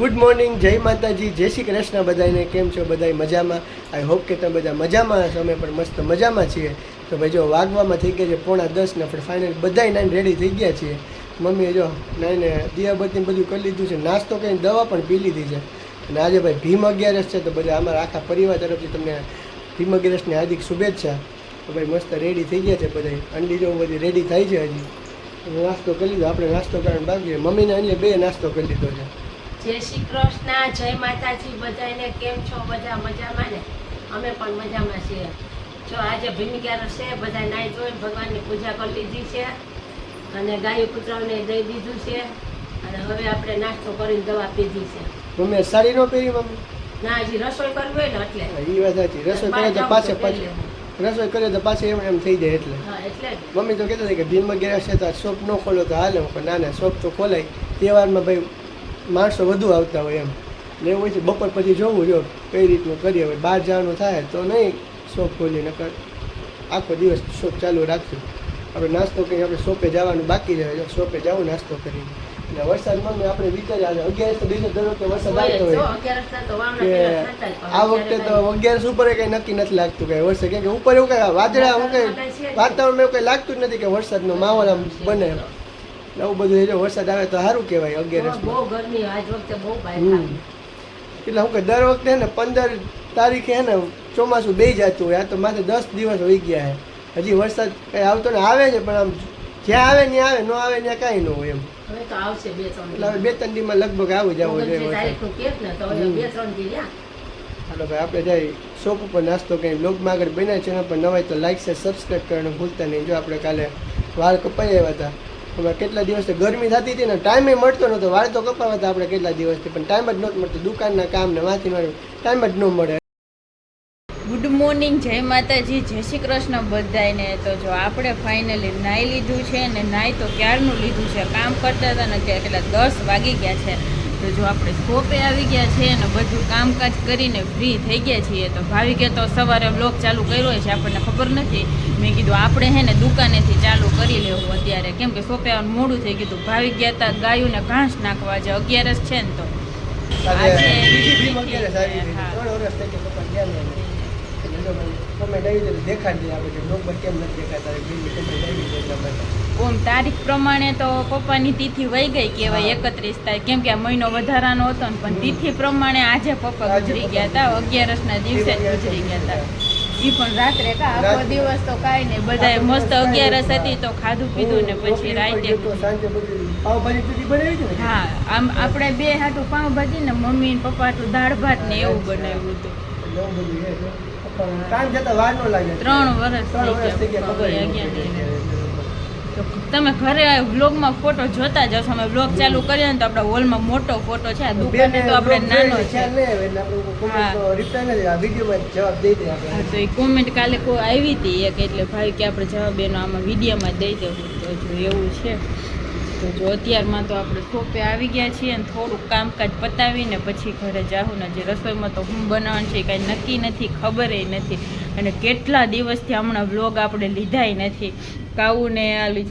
Good morning, જય માતાજી, જય શ્રી કૃષ્ણ બધાને. કેમ છો બધા? મજામાં? આઈ હોપ કે તમે બધા મજામાં હશો. અમે પણ મસ્ત મજામાં છીએ. તો ભાઈ જો વાગવામાં થઈ ગયા છે 9:30 ને આપણે ફાઇનલ બધાય નાઈને રેડી થઈ ગયા છીએ. મમ્મીએ જો નાઈને દિયાબત્તી બધું કરી લીધું છે, નાસ્તો કરીને દવા પણ પી લીધી છે. અને આજે ભાઈ ભીમ 11 છે, તો બધા અમારા આખા પરિવાર તરફથી તમને ભીમ 11ની હાર્દિક શુભેચ્છા. તો ભાઈ મસ્ત રેડી થઈ ગયા છે બધા. અંડી જો બધી રેડી થાય છે. હજી નાસ્તો કરી લીધો, આપણે નાસ્તો કરવાનું બાકી છે. મમ્મીને એટલે બે નાસ્તો કરી લીધો છે. જય શ્રી કૃષ્ણ, જય માતાજી બધાને. કેમ છો? બધા મજામાં ને? અમે પણ મજામાં છીએ. જો આજે ભીમ 11 છે, બધા નાઈ ધોઈને ભગવાનની પૂજા કરી લીધી છે અને ગાયો કૂતરાઓને દઈ દીધું છે. અને હવે આપણે નાસ્તો કરીને દવા પીધી છે. મમ્મી સાડી ન પહેરી? મમ્મી ના, હજી રસોઈ કરવી હોય ને એટલે. એ વાત સાચી. રસોઈ કરે તો પાછી રસોઈ કરે તો પાછી એમ થઈ જાય એટલે. હા, એટલે મમ્મી તો કહેતા હતા કે ભીમ 11 છે તો શોપ ન ખોલો તો હાલે. ના ના, શોપ તો ખોલાય. તહેવારમાં ભાઈ માણસો વધુ આવતા હોય એમ ને એવું હોય છે. બપોર પછી જોવું જો કઈ રીતનું કરીએ. હવે બહાર જવાનું થાય તો નહીં શોપ ખોલી, નકર આખો દિવસ શોપ ચાલુ રાખશું. આપણે નાસ્તો કરીને આપણે શોપે જવાનું બાકી રહે. શોપે જવું નાસ્તો કરીને. અને વરસાદમાં આપણે વિચાર્યા 11 દિવસે દર વખતે વરસાદ આવતો હોય કે આ વખતે તો 11 ઉપર કંઈ નક્કી નથી લાગતું કે વરસાદ, કેમ કે ઉપર એવું કંઈ વાદળા હું કંઈ વાતાવરણ એવું કંઈ લાગતું જ નથી કે વરસાદનો માહોલ આમ બને. નવું બધું જો વરસાદ આવે તો સારું કહેવાય. 11 બહુ ગરમી આજ વખતે બહુ એટલે હું કે દર વખતે ને 15 તારીખે હે ને ચોમાસું બે જતું હોય. આ તો માથે 10 દિવસ હોઈ ગયા છે, હજી વરસાદ કંઈ આવતો ને આવે છે, પણ આમ જ્યાં આવે ત્યાં આવે, ન આવે ત્યાં કાંઈ ન હોય એમ. હવે તો આવશે 2-3 એટલે હવે 2-3 દીમાં લગભગ આવી જવો જોઈએ. હાલો ભાઈ આપણે જાય શોપ ઉપર નાસ્તો કરીને બ્લોગમાં આગળ બન્યા ચેનલ પર નવાય તો લાઈક છે, સબસ્ક્રાઈબ કરવાનું ભૂલતા નહીં. જો આપણે કાલે વાળ કપાઈ આવ્યા હતા. અમે કેટલા દિવસથી ગરમી થતી હતી ને ટાઈમે મળતો નહોતો. વાળ તો કપાવા હતા આપણે કેટલા દિવસથી, પણ ટાઈમ જ નહોતો મળતો. દુકાનના કામ ને વાંચી મારું ટાઈમ જ ન મળે. ગુડ મોર્નિંગ, જય માતાજી, જય શ્રી કૃષ્ણ બધાને. તો જો આપણે ફાઇનલી નાહી લીધું છે ને નાહી તો ક્યારનું લીધું છે. કામ કરતા હતા ને ત્યાં કેટલા 10 વાગી ગયા છે. તો જો આપણે શોપે આવી ગયા છે ને બધું કામકાજ કરીને ફ્રી થઈ ગયા છીએ. તો ભાવિકે તો સવારે બ્લોગ ચાલુ કર્યો છે, આપણને ખબર નથી. મેં કીધું આપણે હે ને દુકાનેથી ચાલુ કરી લેવું અત્યારે, કેમ કે શોપે આવવાનું મોડું થઈ ગયું. ભાવિક ગયા હતા ગાયોને ઘાસ નાખવા. જે 11 છે ને તો આજે ઓમ તારીખ પ્રમાણે તો પપ્પાની તિથિ વહી ગઈ કહેવાય 31 તારીખ, કેમ કે આ મહિનો વધારાનો હતો ને, પણ તિથિ પ્રમાણે આજે પપ્પા ગુજરી ગયા હતા. 11ના દિવસે જ ગુજરી ગયા હતા. એ પણ રાત્રે આખો દિવસ તો કાંઈ નહીં, બધાએ મસ્ત 11 હતી તો ખાધું પીધું ને પછી રાતે હા આમ આપણે બે હાટું પાઉંભાજી ને મમ્મી ને પપ્પા હાટું દાળ ભાત ને એવું બનાવ્યું હતું. 3 વર્ષ થઈ ગયા. તમે ઘરે વ્લોગમાં ફોટો જોતા જશો. અમે વ્લોગ ચાલુ કરીએ ને તો આપણા હોલમાં મોટો ફોટો છે, દુકાને તો આપણે નાનો છે. તો એ કોમેન્ટ કાલે કોઈ આવી હતી એક, એટલે ભાઈ કે આપણે જવાબ એનો આમાં વિડીયોમાં દઈ દેવું. તો જો એવું છે. તો જો અત્યારમાં તો આપણે શોપે આવી ગયા છીએ અને થોડુંક કામકાજ પતાવીને પછી ઘરે જાઉં ને. જે રસોઈમાં તો હું બનાવવાનું છે કાંઈ નક્કી નથી, ખબર નથી. અને કેટલા દિવસથી હમણાં વ્લોગ આપણે લીધાય નથી. કાઉને આલી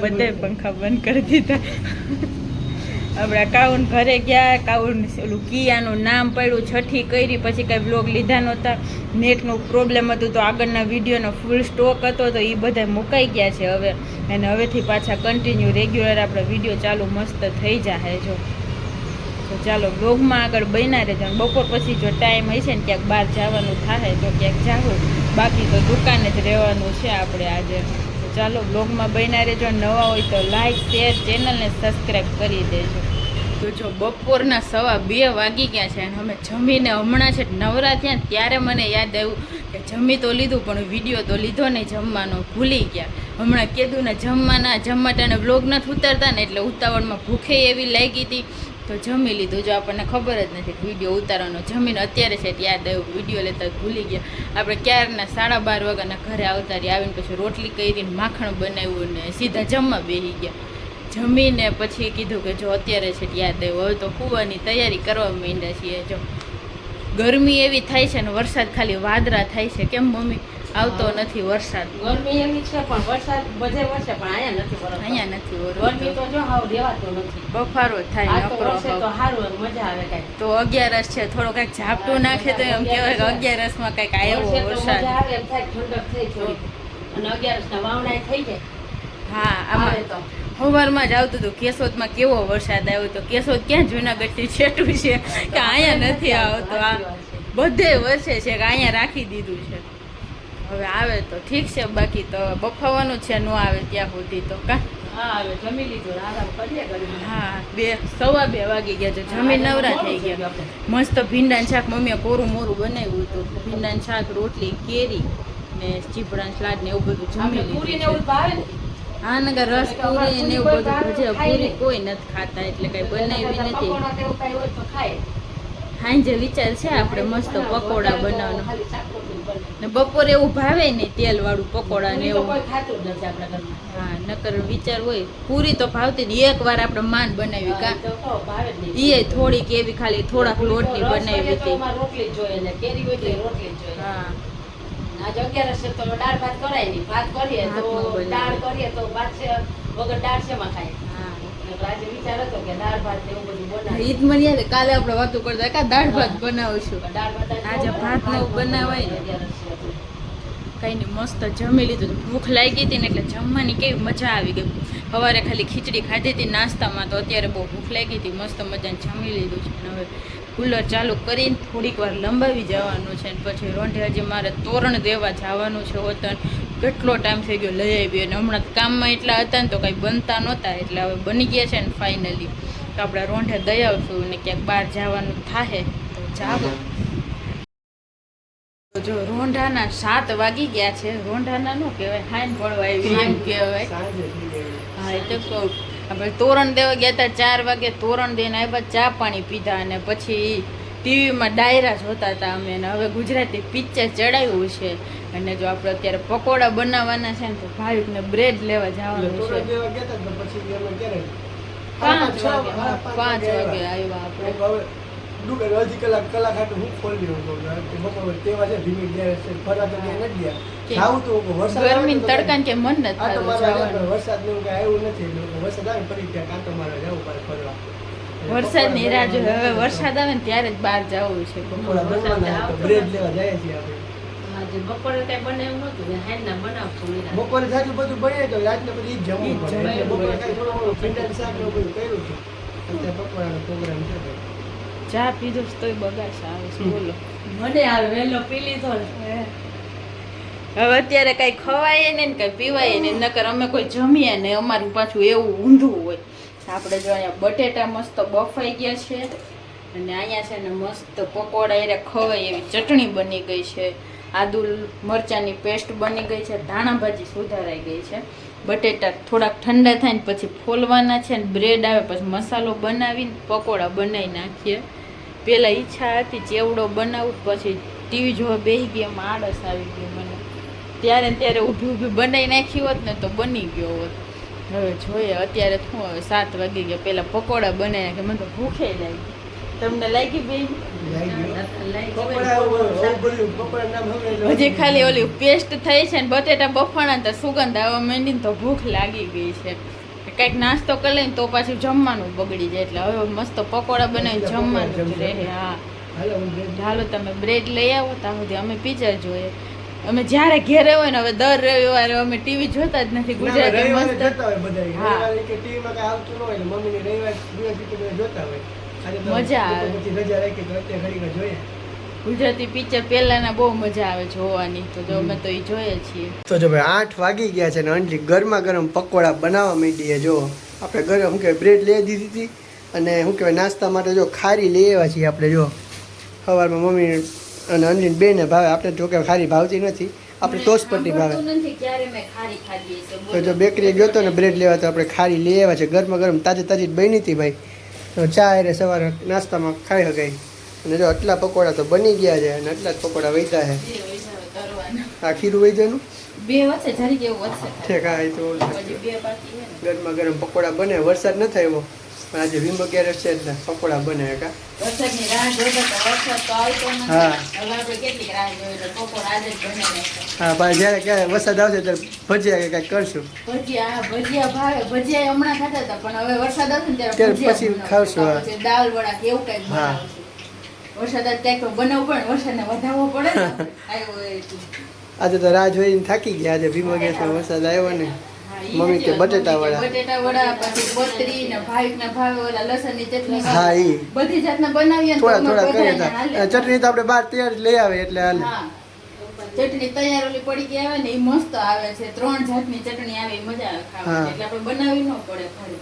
બધાય પંખા બંધ કરી દીધા. આપણા કાઉન ઘરે ગયા, કાઉન ઓલું કિયાનું નામ પડ્યું, છઠ્ઠી કરી, પછી કાંઈ વ્લોગ લીધા નહોતા. નેટનું પ્રોબ્લેમ હતું તો આગળના વિડીયોનો ફૂલ સ્ટોક હતો તો એ બધા મુકાઈ ગયા છે હવે. અને હવેથી પાછા કન્ટિન્યુ રેગ્યુલર આપણે વિડીયો ચાલુ મસ્ત થઈ જાય. જો તો ચાલો બ્લોગમાં આગળ બન્યા રહેજો. બપોર પછી જો ટાઈમ હશે ને ક્યાંક બહાર જવાનું થાય તો ક્યાંક જાવું, બાકી તો દુકાને જ રહેવાનું છે આપણે આજે. તો ચાલો બ્લોગમાં બન્યા રહેજો. નવા હોય તો લાઈક, શેર, ચેનલને સબસ્ક્રાઈબ કરી દેજો. તો જો બપોરના 2:15 વાગી ગયા છે અને અમે જમીને હમણાં છે નવરા થયા ત્યારે મને યાદ આવ્યું કે જમી તો લીધું પણ વિડીયો તો લીધો નહીં, જમવાનો ભૂલી ગયા. હમણાં કીધું ને જમવાટાને વ્લોગ નથી ઉતારતા ને, એટલે ઉતાવળમાં ભૂખે એવી લાગી હતી તો જમી લીધું. જો આપણને ખબર જ નથી વિડીયો ઉતારવાનો. જમીને અત્યારે છે યાદ આવ્યું, વિડીયો લેતા ભૂલી ગયા. આપણે ક્યારના 12:30 વાગ્યાના ઘરે આવતા રહ્યા. આવીને પછી રોટલી કરીને માખણ બનાવ્યું ને સીધા જમવા બેસી ગયા. જમીને પછી કીધું કે જો અત્યારે છે યાદ આવ્યું, હવે તો કૂવાની તૈયારી કરવા માંડ્યા છીએ. જો ગરમી એવી થાય છે ને વરસાદ ખાલી વાદળા થાય છે. કેમ મમ્મી? આવતો નથી વરસાદ. ગરમી એવી છે પણ વરસાદ બધે વરસે પણ અહીંયા નથી વરસતો. અહીંયા નથી ગરમી તો જો હાવ રહેવાતો નથી. બફારો થાય આ તો નકરો વરસે તો સારું મજા આવે કાંઈ. તો 11 છે, થોડો કઈક ઝાપટું નાખે તો એમ કહેવાય કે 11 માં કઈક આવ્યો વરસે તો વરસાદ. મજા આવે એમ થાય ઠંડક થઈ થોડીક. અને 11 વાવણા થઈ જાય. હા, આવે આમાં તો સવારમાં જ આવતું હતું. કેશોદમાં કેવો વરસાદ આવ્યો તો કેશોદ ક્યાં જુનાગઢથી છેટું છે કે અહીંયા નથી આવતો. આ બધે વર્ષે છે કે અહીંયા રાખી દીધું છે. હવે આવે તો ઠીક છે, બાકી તો બફાવાનું છે, ન આવે ત્યાં સુધી તો કા. હા હવે જમી લીધું ને આરામ કરીએ ઘડીક. હા, 2 વાગી ગયા છે, જમી નવરા થઈ ગયા. મસ્ત ભીંડાનું શાક મમ્મીએ કોરું મોરું બનાવ્યું હતું. ભીંડાનું શાક, રોટલી, કેરી ને ચીપડાનું સલાડ ને એવું બધું જમી પૂરી ને લીધું એવું ભાવે ને. હા, નગર રસ પૂરી ને એવું બધું ભજીયા પૂરી કોઈ નથી ખાતા એટલે કઈ બનાવી નથી. પકોડા કે એવું કાંઈ હોય તો ખાય. હાંજે વિચાર છે આપણે મસ્ત પકોડા બનાવવાનો. ખાલી શાક રોટલી બને. ને બપોરે એવું ભાવે નહીં તેલ વાળું પકોડા ને પૂરી તો એવું. કોઈ ખાતું જ નથી આપણા ઘરમાં. હા, નકર વિચાર હોય પૂરી તો ભાવતી જ. એક વાર આપણે માન બનાવી કા તો કહો, ભાવે જ નહીં. એ થોડીક એવી ખાલી થોડાક લોટની રસ બનાવી કરીએ તો હતી. એમાં રોટલી જ જોઈએ ને કેરી હોય તો એ રોટલી જ જોઈએ. હા, આજે 11 છે તો દાળ ભાત કરાય નહીં. ભાત કરીએ તો ભાત ન બનાવે. દાળ કરીએ તો ભાત છે વગર દાળ શેમાં ખાય. હા. એટલે આજે વિચાર હતો કે દાળ ભાત ને એવું બધું બનાવીએ. ઈદ મને યાદ કાલે આપણે વાતો કરતા કા દાળ ભાત બનાવશું. દાળ ભાત આજે ભાત ને એવું બનાવાય ને. 11 છે હજુ. કઈ નહીં, મસ્ત જમી લીધું. ભૂખ લાગી હતી ને એટલે જમવાની કેવી મજા આવી ગઈ. સવારે ખાલી ખીચડી ખાધી હતી નાસ્તામાં, તો અત્યારે બહુ ભૂખ લાગી હતી. મસ્ત મજાને જમી લીધું છે. અને હવે કુલર ચાલુ કરીને થોડીક વાર લંબાવી જવાનું છે. અને પછી રોંઢે હજી મારે તોરણ દેવા જવાનું છે. વતન કેટલો ટાઈમ થઈ ગયો લઈ આવી, અને હમણાં કામમાં એટલા હતા ને તો કંઈ બનતા નહોતા, એટલે હવે બની ગયા છે ને ફાઇનલી. તો આપણે રોંઢે દઈ આવશું ને ક્યાંક બહાર જવાનું થાય તો જાવું. જો રોંઢાના 7 વાગી ગયા છે. રોંઢાના નો કહેવાય, હાઈન પડવા આવી એમ કહેવાય. સાંજે થઈ ગઈ. હા, એ તો કહું. આપણે તોરણ દેવા ગયા હતા 4 વાગે. તોરણ દઈને આવ્યા, ચા પાણી પીધા અને પછી ટીવીમાં ડાયરા જોતા હતા અમે. અને હવે ગુજરાતી પિક્ચર ચડાવ્યું છે. અને જો આપણે અત્યારે પકોડા બનાવવાના છે ને તો ભાવિકને બ્રેડ લેવા જવાનું થોડા છે. દેવા ગયા તા તો પછી અમે ક્યારે 5 વાગે આવ્યા આવ્યા આપણે. હવે ડુંગર અડધી કલાક હાટું હું ખોલી રહ્યો બપોર તેવા છે ધીમી ગયા છે ફરવા તો ક્યાંય નથી ગયા જાવું તો વરસાદ ગરમી તડકાને કે મન નથી આટો થતું મારવા જાય જવાનું. પણ વરસાદ ને એવું કઈ આવ્યું નથી એટલે વરસાદ આવે ફરી ત્યાં કાંટો મારવા જવું પડે ફરવા. વરસાદની રાહ જોઈએ. હવે વરસાદ આવે ને ત્યારે જ બહાર જવું છે. બપોરા બનવાના તો બ્રેડ લેવા જાય છે આપણે. આજે બપોરે કઈ બને એવું નહોતું ને હાંજના બનાવશું નિરાંતે. બપોરે જાજુ બધું બને તો રાતને પછી ઈ જ જમવું પડે એટલે બપોરે કઈ થોડું ઘણું ભીંડાનું શાક ને એવું બધું કર્યું છે અત્યારે પકોડાનો પ્રોગ્રામ છે ભાઈ. ચા પીધો છે તોય બગાસ આવે છે. બોલો, મને આવે વહેલો પી લીધો ને. હવે અત્યારે કઈ ખવાય ને કઈ પીવાય ને, નકર અમે કોઈ જમીએ ને અમારું પાછું એવું ઊંધું હોય. આપણે જો અહીંયા બટેટા મસ્ત બફાઈ ગયા છે, અને અહીંયા છે ને મસ્ત પકોડા એને ખવાય એવી ચટણી બની ગઈ છે. આદુ મરચાંની પેસ્ટ બની ગઈ છે. ધાણા ભાજી સુધારાઈ ગઈ છે. બટેટા થોડાક ઠંડા થાય ને પછી ફોલવાના છે ને બ્રેડ આવે પછી મસાલો બનાવીને પકોડા બનાવી નાખીએ. પહેલાં ઈચ્છા હતી ચેવડો બનાવું, પછી ટીવી જોવા બેસી ગઈ, એમાં આળસ આવી ગઈ મને. ત્યારે ને ત્યારે ઊભી ઊભી બનાવી નાખી હોત ને તો બની ગયો હોત. હવે જોઈએ અત્યારે શું, હવે 7 વાગી ગયા. પહેલાં પકોડા બનાવી નાખે. મને તો ભૂખે લાગી. તમને લાગી બેન? હજી ખાલી ઓલી પેસ્ટ થઈ છે ને બટેટા બફાણા તો સુગંધ આવવા માંડી ને તો ભૂખ લાગી ગઈ છે. કંઈક નાસ્તો કરી લઈને તો પાછું જમવાનું બગડી જાય. એટલે હવે મસ્ત પકોડા બનાવીને જમવાનું જ રહે. હા, હાલો તમે બ્રેડ લઈ આવો ત્યાં સુધી અમે પિક્ચર જોઈએ. અમે જ્યારે ઘેરે હોય ને હવે દર રવિવારે અમે ટીવી જોતા જ નથી. ગુજરાતી મસ્ત. હા, મજા આવે. ગુજરાતી પિક્ચર પહેલાના બહુ મજા આવે જોવાની. તો જો અમે તો એ જોઈએ છીએ. તો જો ભાઈ 8 વાગી ગયા છે ને અંજલી ગરમા ગરમ પકોડા બનાવવા માંડીએ. જો આપણે ગરમ શું કહેવાય બ્રેડ લઈ દીધી હતી અને શું કહેવાય નાસ્તા માટે જો ખારી લઈ આવ્યા છીએ આપણે. જો સવારમાં મમ્મી અને અંજલી બેને ભાવે. આપણે જો કે ખારી ભાવતી નથી, આપણે તોસપટ્ટી ભાવે. તો જો બેકરી ગયો હતો ને બ્રેડ લેવા તો આપણે ખારી લઈ આવ્યા છે. ગરમા ગરમ તાજી તાજી જ બની હતી ભાઈ. તો ચા એટલે સવારે નાસ્તામાં ખાઈ શકાય. અને જો આટલા પકોડા તો બની ગયા છે અને આટલા જ પકોડા વૈતા છે. આ ખીરું વહી જવાનું ઠીક. હા, એ તો ગરમા ગરમ પકોડા બને. વરસાદ ન થાય એવો પણ આજે ભીમ 11 છે એટલે પકોડા બને કા વરસાદની રાહ જોતા હતા, વરસાદ તો આવતો નથી. હા. હવે આપણે કેટલીક રાહ જોઈએ તો પકોડા આજે જ બને નાખ્યા. હા ભાઈ જ્યારે ક્યારે વરસાદ આવશે ત્યારે ભજીયા કે કાંઈક કરશું ભજીયા ભાવે, ભજીયા હમણાં ખાતા હતા પણ હવે વરસાદ આવશે ને ત્યારે ત્યારે ભજીયા પછી બનાવશું. ખાવશું, હા. પછી દાળ વડા કે એવું કંઈક હા. બનાવશું. વરસાદ આજ કંઈક તો બનાવવું પડે, વરસાદને વધારવો પડે ને આપણે. આવ્યો હોય એટલે. આજે તો રાહ જોઈને થાકી ગયા આજે ભીમ 11 વરસાદ આવ્યો ને હા, ઈ મમ્મી કે નથી. બટેટા વડા. બટેટા વડા, પછી પતરી ને ભાઈ ભાવે ઓલા લસણની ચટણી, હા, ઈ. બધી જાતના બનાવીએ ને તો થોડા અમારે થોડા કરીએ બધાને હાલે. તો ચટણી તો આપણે બહાર તૈયાર જ લઈ આવે એટલે હાલે હા. ચટણી તૈયાર ઓલી પડી ગઈ આવે ને એ મસ્ત આવે છે, 3 જાતની ચટણી આવે એ મજા આવે હા. ખાવાની, એટલે આપણે બનાવી ન પડે ઘરે.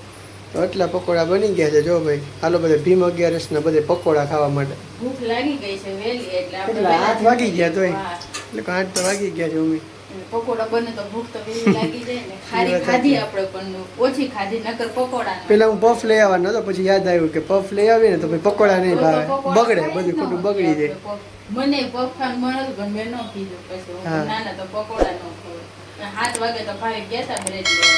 તો એટલા પકોડા બની ગયા છે જો ભાઈ હાલો બધે ભીમ 11 ના બધે પકોડા ખાવા માટે ભૂખ લાગી ગઈ છે વેલી એટલે આપણે એટલે 8 વાગી ગયા તોય હા. એટલે 8 તો વાગી ગયા છે મમ્મી પકોડા બને તો ભૂખ તો વેલી લાગી જાય ને. ખારી ખાધી આપણે પણ ઓછી ખાધી, નકર પકોડા ન. પેલા હું પફ લઈ આવવાનો હતો પછી યાદ આવ્યું કે પફ લઈ આવીએ ને તો પછી પકોડા નહીં ભાવે બગડે બધું ખોટું બગડી જાય મને પફાન મળે પણ મેં ન કીધું પછી હું હા. નાના તો પકોડા ન ખાવ. 7 વાગે તો ભાઈ ગયા હતા બ્રેડ લેવા.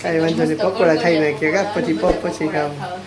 કાંઈ વાંધો નહીં પકોડા ખાઈ નાખીએ કા પછી પફ પછી ખાવ ખાવા.